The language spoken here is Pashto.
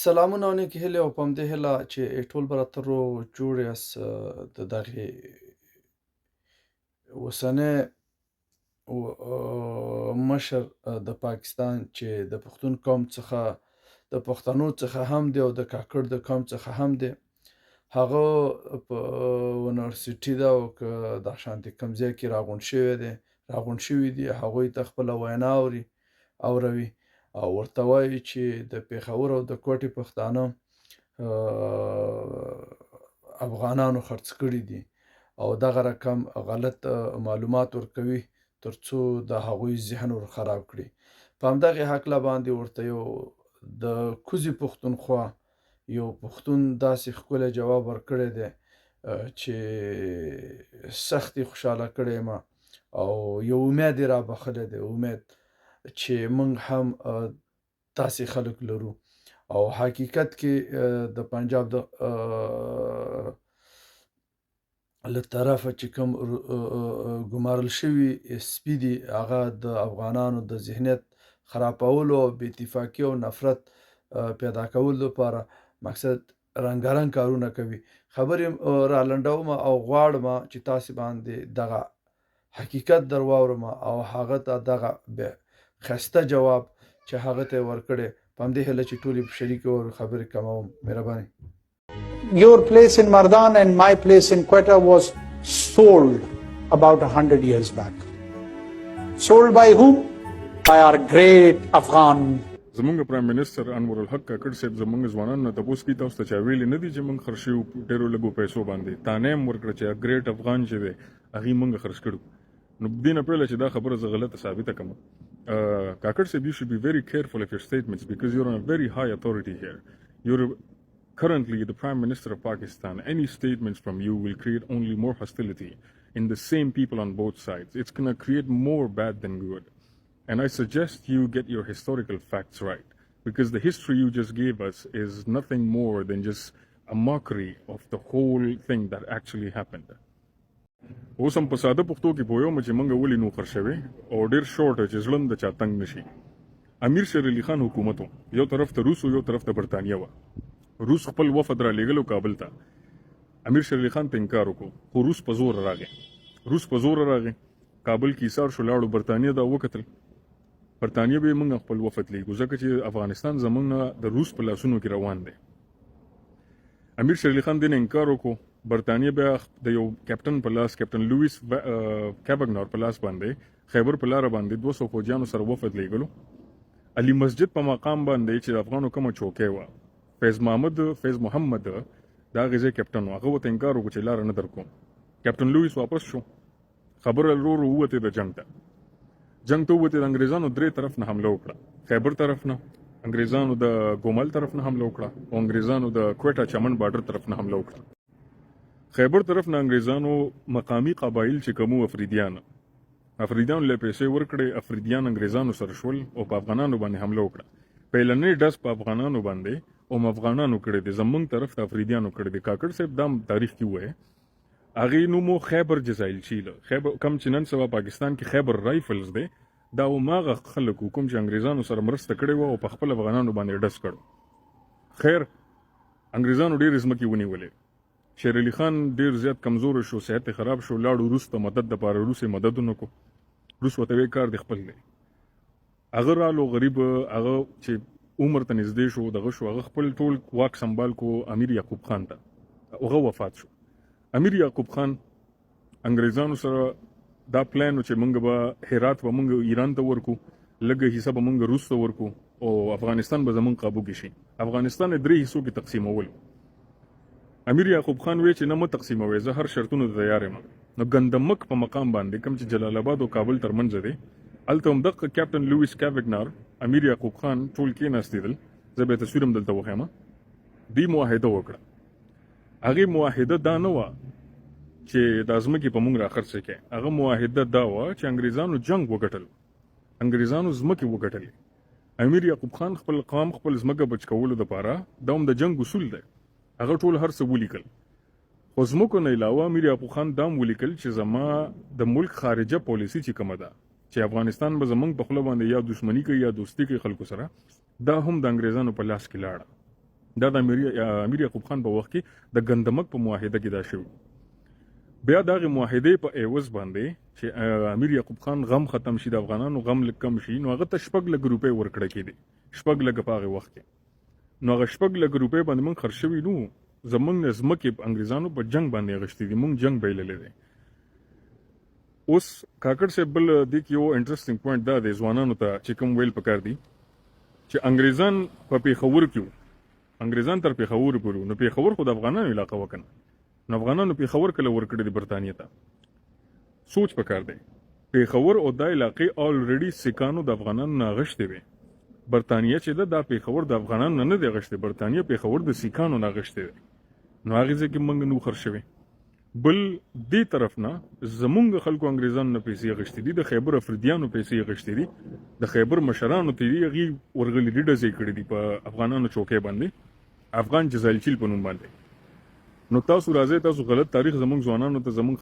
سلامونه او نیکې هیلې او په همدې هیله چې ټول به راته روغ جوړ یاست د دغې اوسنۍ مشر د پاکستان چې د پښتون قوم څخه د پښتنو څخه هم دی او د کاکړ د قوم څخه هم دی. هغه په یونیورسټي ده او که دا شانتې کوم ځای کې راغونډ شوي دي هغوی ته خپله وینا اوروي او ورته وایي چې د پېښور او د کوټې پښتانه افغانانو خرڅ کړي دي او دغه رقم غلط معلومات ورکوي ترڅو د هغوی ذهن ور خراب کړي. په همدغې هکله باندې ورته یو د کوزي پښتونخوا یو پښتون داسې ښکلی جواب ورکړی دی چې سخت یې خوشحاله کړی یم او یو امید یې رابخلی دی، امید چې موږ هم داسې خلک لرو او حقیقت کې د پنجاب له طرفه چې کوم ګمارل شوي سپي دي هغه د افغانانو د ذهنیت خرابولو او بې اتفاقي او نفرت پیدا کولو لپاره مقصد رنګارنګ کارونه کوي. خبرې را لنډوم او غواړم چې تاسې باندې دغه حقیقت در واورم او هغه ته دغه ښایسته جواب چې هغه ته یې ورکړی په همدې هیله چې ټولې په شریک ور خبرې کوم. مهرباني. Your place in Mardan and my place in Quetta was sold about 100 years back. Sold by whom? By our great Afghan. زمونږ پرایم منسټر انور الحق کاکړ صاحب زمونږ ځوانانو نه تپوس کړي تاسو ته چا ویلي نه دي چې موږ خرڅ شوي ډېرو لږو پیسو باندې تانه یې هم ورکړه چې ګریټ افغان چې دی هغې موږ خرڅ کړو. نو دې نه پرله چې دا خبره زه غلطه ثابته کړم. کاکړ صاحب you should be very careful of your statements because you're on a very high authority here. You're currently the Prime Minister of Pakistan. Any statements from you will create only more hostility in the same people on both sides. It's going to create more bad than good. And I suggest you get your historical facts right because the history you just gave us is nothing more than just a mockery of the whole thing that actually happened. اوس هم په ساده پښتو کې پوهیږم چې موږ ولې نو خرڅوي او ډېر شورټ چې زړه د چا تنګ نشي. امیر شیر علي خان حکومت یو طرف ته روس یو طرف ته برطانیه وه. روس خپل وفد را لېږلو کابل ته. امیر شیر علي خان ته انکار وکړو خو روس په زور راغی. کابل کې ایسار شو لاړو برطانیه دا وکتل. برطانیه به موږ خپل وفد لیږو ځکه چې افغانستان زموږ نه د روس په لاسونو کې روان دی. امیر شیر علي خان دې نه انکار وکړو. برطانیه بیا د یو کیپټن په لاس کیپټن لویس کیبګنور په لاس باندې خیبر په لاره باندې 200 فوجیانو سره وفد لیږلو. علي مسجد په مقام باندې چې د افغانو کومه چوکۍ وه فیض محمد دا غزه کیپټن هغه ورته انکار وکړو چې لاره نه درکوم. کیپټن لویس واپس شو. خبره ورو ووتې د جنګ ته ووتې د انګریزانو درې طرف نه حمله وکړه. خیبر طرف نه انګریزانو د ګومل طرف نه حمله وکړه او انګریزانو د کوټه چمن بارډر طرف نه حمله وکړه. خیبر طرف نه انګریزانو مقامی قبایل چې کومو افریدیان له پیسې ورکړې افریدیان انګریزانو سره شول او په افغانانو باندې حمله وکړه. پیلنې ډز په افغانانو باندې او افغانانو کړی دی زمونږ طرف ته افریدیانو کړی دی. کاکړ صاحب دا تاریخ کې وایي هغې نومو خیبر جزایل چیله خیبر کم چې نن سبا پاکستان کې خیبر رایفلز دی دا هماغه خلک کوم چې انګریزانو سره مرسته کړې وه او په خپل افغانانو باندې ډز کړو. خیر انګریزانو ډېرې ځمکې ونیولې. شیر علي خان ډېر زیات کمزور شو صحت خراب شو لاړو روس ته مدد دپاره روس یې مدد ونه کړو. روس ورته وایي کار دې خپل دی. هغه رالو غریب هغه چې عمر ته نږدې شو دغه شو هغه خپل ټول واک سنبال کو امیر یعقوب خان ته هغه وفات شو. امیر یعقوب خان انګریزانو سره دا پلان چې موږ به هرات به موږ ایران ته ورکو لږه حصه به موږ روس ته ورکو او افغانستان به زموږ قابو کې شي. افغانستان یې 3 حصو کې تقسیمول. امیر یعقوب خان وی چې نه مو تقسیموي زه هر شرطونو ته تیار یم. نو ګندمک په مقام باندې کوم چې جلال آباد او کابل ترمنځ دی هلته هم دغه کیپټن لویس کیبګنور امیر یعقوب خان ټول کېناستېدل. زه به تصویر هم دلته وښیم. دې معاهده وکړه. هغې معاهده دا نه وه چې دا ځمکې په موږ راخرڅې کړي. هغه معاهده دا وه چې انګریزانو جنګ وګټل انګریزانو ځمکې وګټلې. امیر یعقوب خان خپل قام خپل ځمکه بچ کولو دپاره دا هم د جنګ اصول دی هغه ټول هر څه ولیکل. خو ځمکو نه علاوه امیر یعقوب خان دا هم ولیکل چې زما د ملک خارجه پالیسي چې کومه ده چې افغانستان به زمونږ په خوله باندې یا دښمني کوي یا دوستي کوي خلکو سره دا هم د انګریزانو په لاس کې لاړه. دا د امیر یعقوب خان په وخت کې د ګندمک په معاهده کې دا شوی. بیا دغه معاهده په ایوز باندې چې امیر یعقوب خان غم ختم شي، د افغانانو غم لږ کم شي، نو هغه ته 6 لک روپۍ ورکړه کېدې. 6 لک په هغه وخت کې نو هغه 6 لک روپۍ باندې موږ خرڅ شوي نو زمونږ نه ځمکې انګریزانو په جنگ باندې اخیستې دي، موږ جنگ بایللی دی. اوس کاکړ صاحب بل دې کې یو انټرسټینګ پوینټ دا دی ځوانانو ته چې کوم ویل پکار دي چې انګریزان په پیښور کې وو، انګریزان تر پیښور پورې وو، نو پیښور خو د افغانانو علاقه وکنه، نو افغانانو پیښور کله ورکړی دی برطانیې ته. سوچ پکار دی پیښور او دا علاقې آلریډي سیکانو د افغانانو نه اغشتې وي. برطانیه چې ده دا پیښور د افغانانو نه دی اغشتې، برطانیه پیښور د سیکانو نه اغشتې دی، نو هغې ځای کې موږ نو خرڅ شوي. بل دې طرف نه زمونږ خلکو انګریزانو نه پیسې اغشتې دي، د خیبر افریدیانو پیسې اغشتې دي، د خیبر مشرانو ته دي هغې ورغلي دي ډزې کړي دي په افغانانو چوکۍ باندې، افغان جزایلچیل په نوم باندې. نو تاسو راځئ، تاسو غلط تاریخ زمونږ ځوانانو ته زمونږ